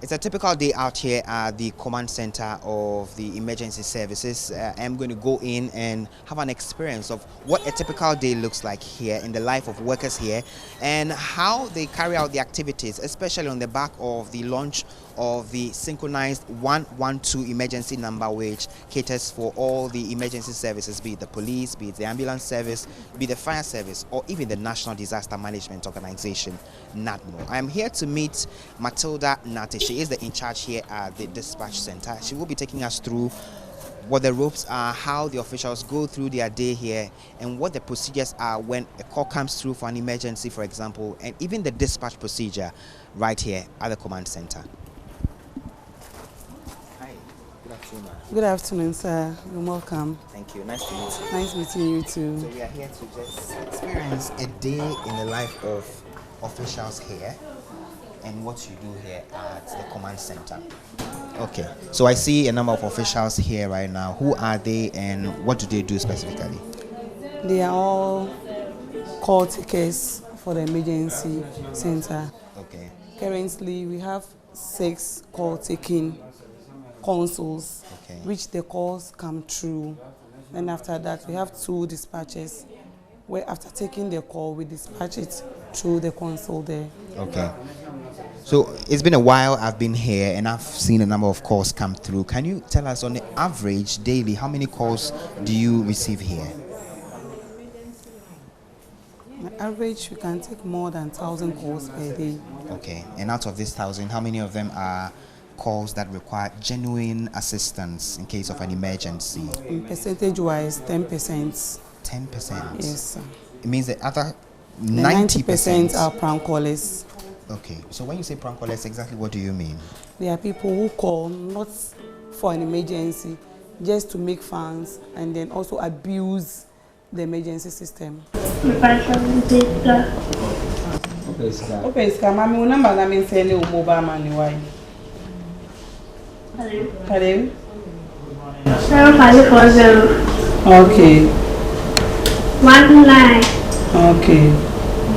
It's a typical day out here at the command center of the emergency services. I'm going to go in and have an experience of what a typical day looks like here in the life of workers here and how they carry out the activities, especially on the back of the launch of the synchronized 112 emergency number, which caters for all the emergency services, be it the police, be it the ambulance service, be it the fire service, or even the National Disaster Management Organization, NADMO. I am here to meet Margaret Nartey. She is the in charge here at the dispatch center. She will be taking us through what the ropes are, how the officials go through their day here, and what the procedures are when a call comes through for an emergency, for example, and even the dispatch procedure right here at the command center. Good afternoon, sir. You're welcome. Thank you. Nice to meet you. Nice meeting you too. So we are here to just experience a day in the life of officials here and what you do here at the command center. Okay. So I see a number of officials here right now. Who are they and what do they do specifically? They are all call takers for the emergency center. Okay. Currently, we have 6 call taking consoles, okay, which the calls come through. And after that, we have 2 dispatches where after taking the call, we dispatch it through the console there. Okay. So it's been a while I've been here and I've seen a number of calls come through. Can you tell us on the average daily, how many calls do you receive here? On average, we can take more than 1,000 calls per day. Okay. And out of this 1,000, how many of them are calls that require genuine assistance in case of an emergency? Percentage-wise, 10%. 10%? Yes, sir. It means the other 90% are prank callers. Okay. So when you say prank callers, exactly what do you mean? There are people who call not for an emergency, just to make fans and then also abuse the emergency system. Okay, mami, number na me send you mobile money why? Hello? 7540. Okay. 19. Okay.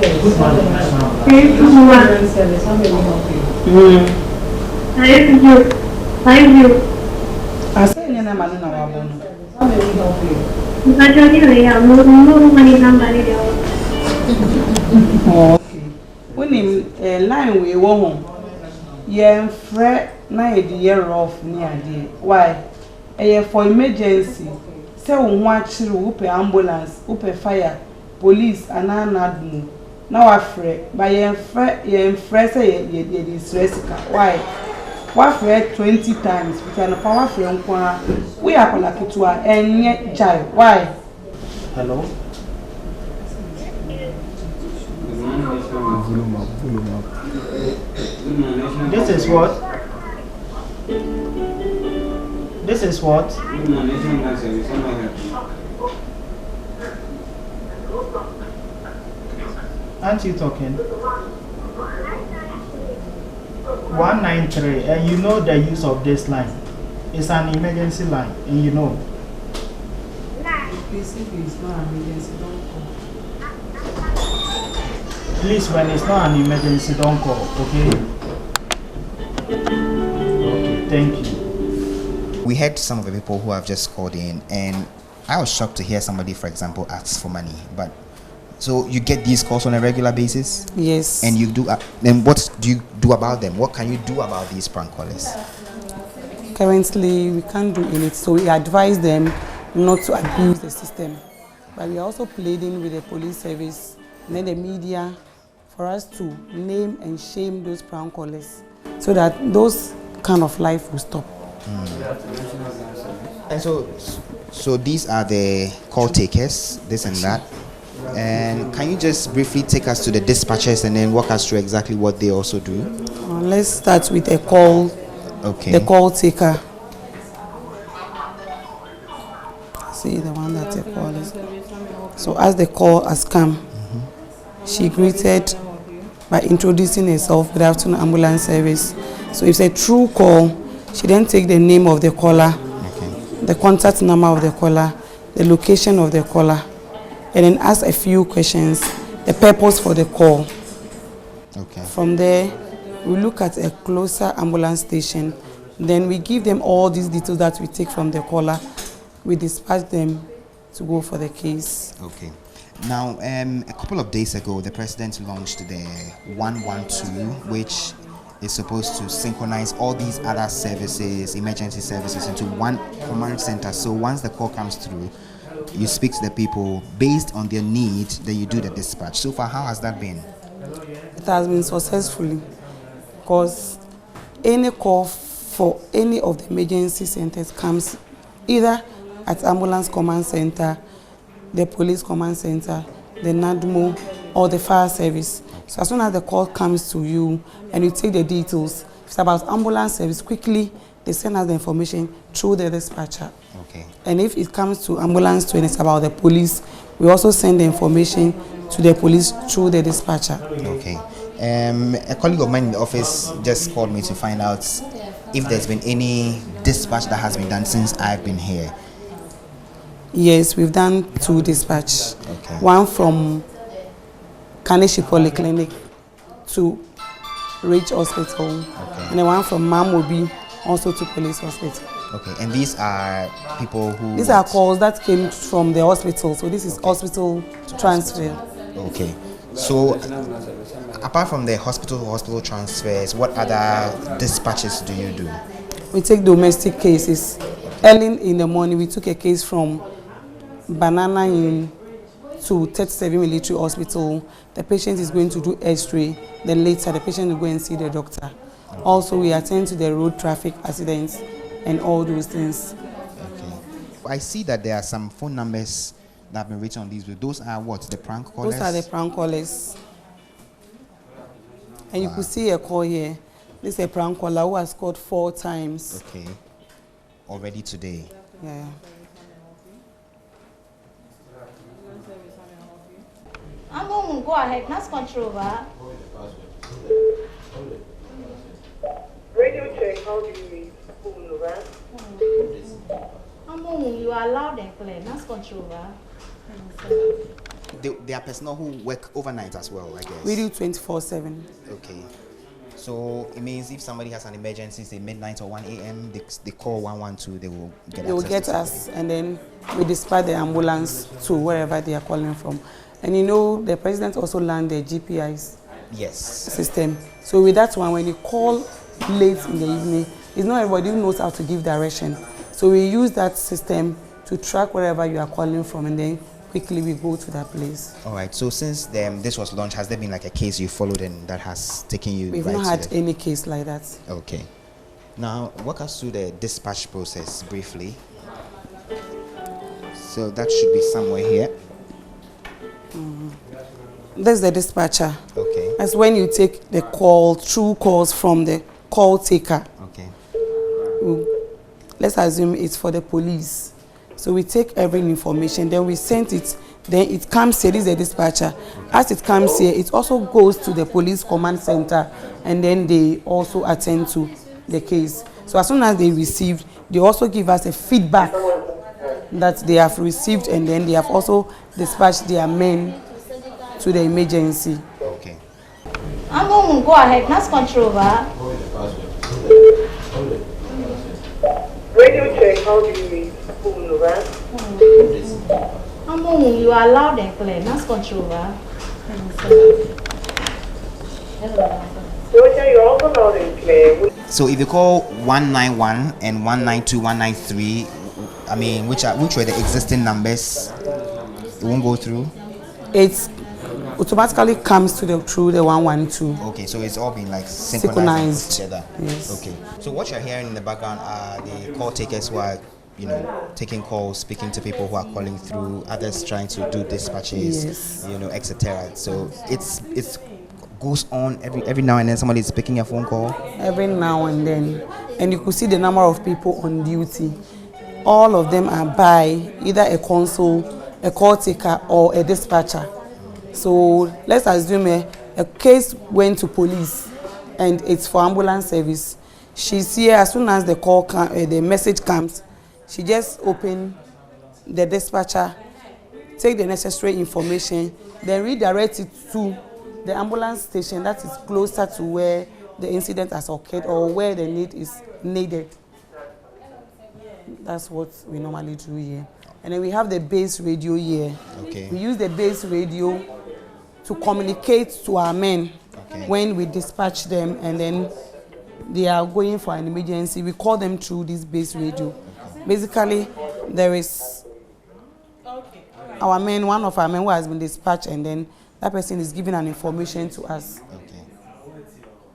321. Thank you. I send you number na wabon. Okay. When in line we won, yeah, fret. Na the year off near day. Why? For emergency. Say we want to upe ambulance, upe fire, police, and NADMO. Now afraid. But ye fresh say ye distress. Why? What fret 20 times? We can power from we are like it to and yet child. Why? Hello. This is what? This is what? Aren't you talking? 193, and you know the use of this line. It's an emergency line, and you know. Please, when it's not an emergency, don't call, okay? Okay, thank you. We had some of the people who have just called in, and I was shocked to hear somebody, for example, ask for money. But so you get these calls on a regular basis? Yes. And you do. And what do you do about them? What can you do about these prank callers? Currently, we can't do anything, so we advise them not to abuse the system. But we are also pleading with the police service and then the media for us to name and shame those prank callers so that those kind of life will stop. And so these are the call takers, this and that. And can you just briefly take us to the dispatchers and then walk us through exactly what they also do? Let's start with a call. Okay. The call taker. See the one that the call is. So as the call has come, she greeted by introducing herself. Good afternoon, ambulance service. So if it's a true call, she then take the name of the caller, the contact number of the caller, the location of the caller, and then ask a few questions, the purpose for the call. Okay. From there, we look at a closer ambulance station. Then we give them all these details that we take from the caller. We dispatch them to go for the case. Okay. Now, a couple of days ago, the president launched the 112, which is supposed to synchronize all these other services, emergency services, into one command center. So once the call comes through, you speak to the people based on their need, then you do the dispatch. So far, how has that been? It has been successfully, because any call for any of the emergency centers comes either at ambulance command center, the police command center, the NADMO, or the fire service. So as soon as the call comes to you and you take the details, if it's about ambulance service, quickly they send us the information through the dispatcher. Okay. And if it comes to ambulance 2 and it's about the police, we also send the information to the police through the dispatcher. Okay. A colleague of mine in the office just called me to find out if there's been any dispatch that has been done since I've been here. Yes, we've done 2 dispatch. Okay. One from Kaneshi Polyclinic to Ridge Hospital, Okay. and then one from Mamobi also to Police Hospital. Okay. And these are people who... These are calls that came from the hospital, so this is hospital transfer. Okay. So, apart from the hospital transfers, what other dispatches do you do? We take domestic cases. Early in the morning, we took a case from Banana Inn to 37 Military Hospital. The patient is going to do X-ray. Then later, the patient will go and see the doctor. Also, we attend to the road traffic accidents and all those things. Okay. I see that there are some phone numbers that have been written on these. Those are what? The prank callers? Those are the prank callers. And you could see a call here. This is a prank caller who has called 4 times. Okay. Already today. Yeah. I'm going to go ahead. That's control, va? Radio check, how do you read? I'm going you are loud and clear. That's control, va? There are personnel who work overnight as well, I guess. We do 24/7. Okay. So it means if somebody has an emergency, say midnight or 1 a.m., they call 112, they will get They will get us, and then we dispatch the ambulance to wherever they are calling from. And you know, the president also landed the GPIs Yes. system. So with that one, when you call late in the evening, it's not everybody who knows how to give direction. So we use that system to track wherever you are calling from, and then quickly we go to that place. All right. So since this was launched, has there been like a case you followed and that has taken you We've right not to had the... any case like that. Okay. Now, walk us through the dispatch process briefly. So that should be somewhere here. That's the dispatcher. Okay. That's when you take the call, true calls from the call taker. Okay. Let's assume it's for the police. So we take every information, then we send it, then it comes here, this is the dispatcher. As it comes here, it also goes to the police command center, and then they also attend to the case. So as soon as they receive, they also give us a feedback that they have received, and then they have also dispatched their men to the emergency. Okay. I'm going to go ahead. That's control, va? Radio check, how do you read? I'm going you are loud and clear. That's control, va? Georgia, you're also loud and clear. So if you call 191 and 192, 193, I mean, which were the existing numbers, it won't go through? It automatically comes to through the 112. Okay, so it's all been like synchronized together. Yes. Okay. So what you're hearing in the background are the call takers who are, taking calls, speaking to people who are calling through, others trying to do dispatches, Yes. etc. So it's goes on every now and then. Somebody is picking a phone call. Every now and then, and you could see the number of people on duty. All of them are by either a consul, a call taker, or a dispatcher. So let's assume a case went to police and it's for ambulance service. She's here as soon as the call the message comes. She just open the dispatcher, take the necessary information, then redirect it to the ambulance station that is closer to where the incident has occurred or where the need is needed. That's what we normally do here. And then we have the base radio here. Okay. We use the base radio to communicate to our men when we dispatch them, and then they are going for an emergency. We call them through this base radio. Basically, there is our men, one of our men who has been dispatched, and then that person is giving an information to us. Okay.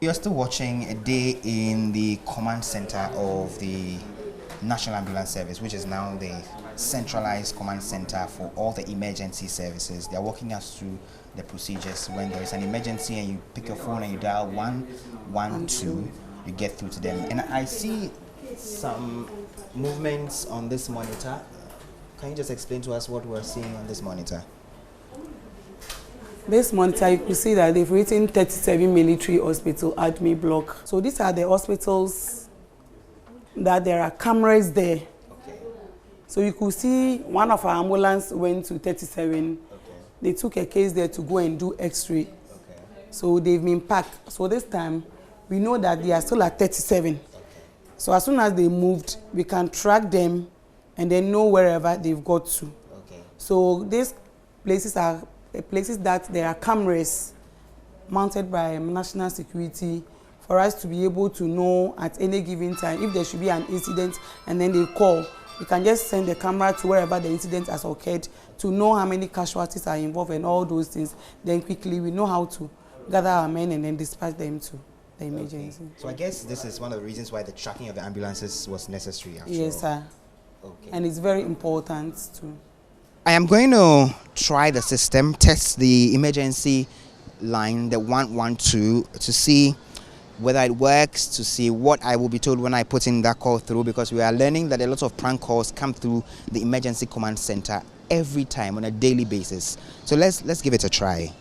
You're still watching a day in the command center of the National Ambulance Service, which is now the centralized command center for all the emergency services. They are walking us through the procedures. When there is an emergency and you pick your phone and you dial 112, you get through to them. And I see some movements on this monitor. Can you just explain to us what we're seeing on this monitor? This monitor, you could see that they've written 37 military hospital admin block. So these are the hospitals that there are cameras there. Okay. So you could see one of our ambulance went to 37. Okay. They took a case there to go and do x-ray. Okay. So they've been packed. So this time, we know that they are still at 37. Okay. So as soon as they moved, we can track them and then know wherever they've got to. Okay. So these places are places that there are cameras mounted by national security for us to be able to know at any given time if there should be an incident, and then they call. We can just send the camera to wherever the incident has occurred to know how many casualties are involved and all those things. Then quickly we know how to gather our men and then dispatch them to the emergency. Okay. So I guess this is one of the reasons why the tracking of the ambulances was necessary. Yes, sir. Okay. And it's very important too. I am going to try the system, test the emergency line, the 112, to see whether it works, to see what I will be told when I put in that call through, because we are learning that a lot of prank calls come through the emergency command center every time on a daily basis. So let's give it a try.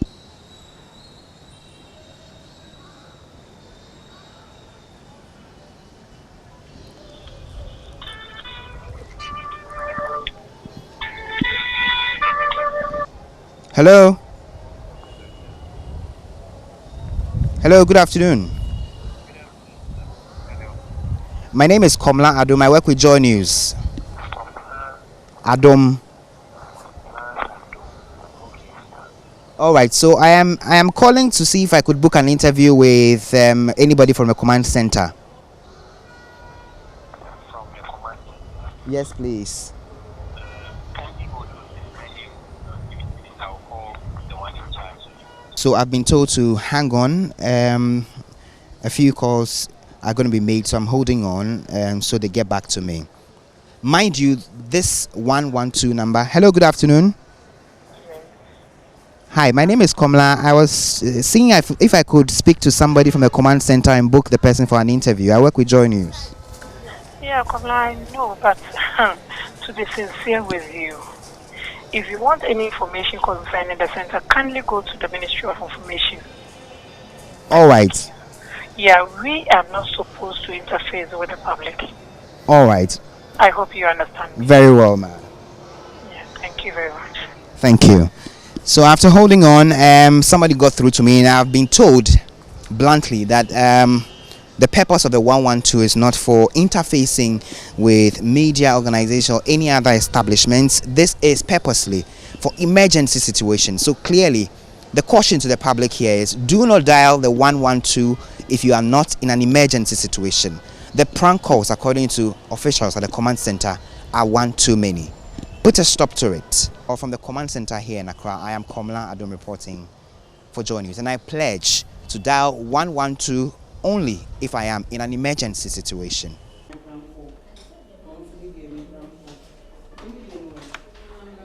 Hello. Hello, good afternoon. My name is Komla Adom. I work with Joy News. Adom. All right, so I am calling to see if I could book an interview with anybody from the command center. Yes, please. So I've been told to hang on. A few calls are going to be made, so I'm holding on so they get back to me. Mind you, this 112 number. Hello, good afternoon. Hi, my name is Komla. I was seeing if I could speak to somebody from the command center and book the person for an interview. I work with Joy News. Yeah, Komla, I know, but to be sincere with you, if you want any information concerning the center, kindly go to the Ministry of Information. All right. Yeah, we are not supposed to interface with the public. All right. I hope you understand me. Very well, ma'am. Yeah, thank you very much. Thank you. So after holding on, somebody got through to me, and I've been told bluntly that the purpose of the 112 is not for interfacing with media organizations or any other establishments. This is purposely for emergency situations. So clearly, the caution to the public here is do not dial the 112 if you are not in an emergency situation. The prank calls, according to officials at the command center, are one too many. Put a stop to it. Or from the command center here in Accra, I am Komla Adom reporting for Joy News, and I pledge to dial 112 only if I am in an emergency situation.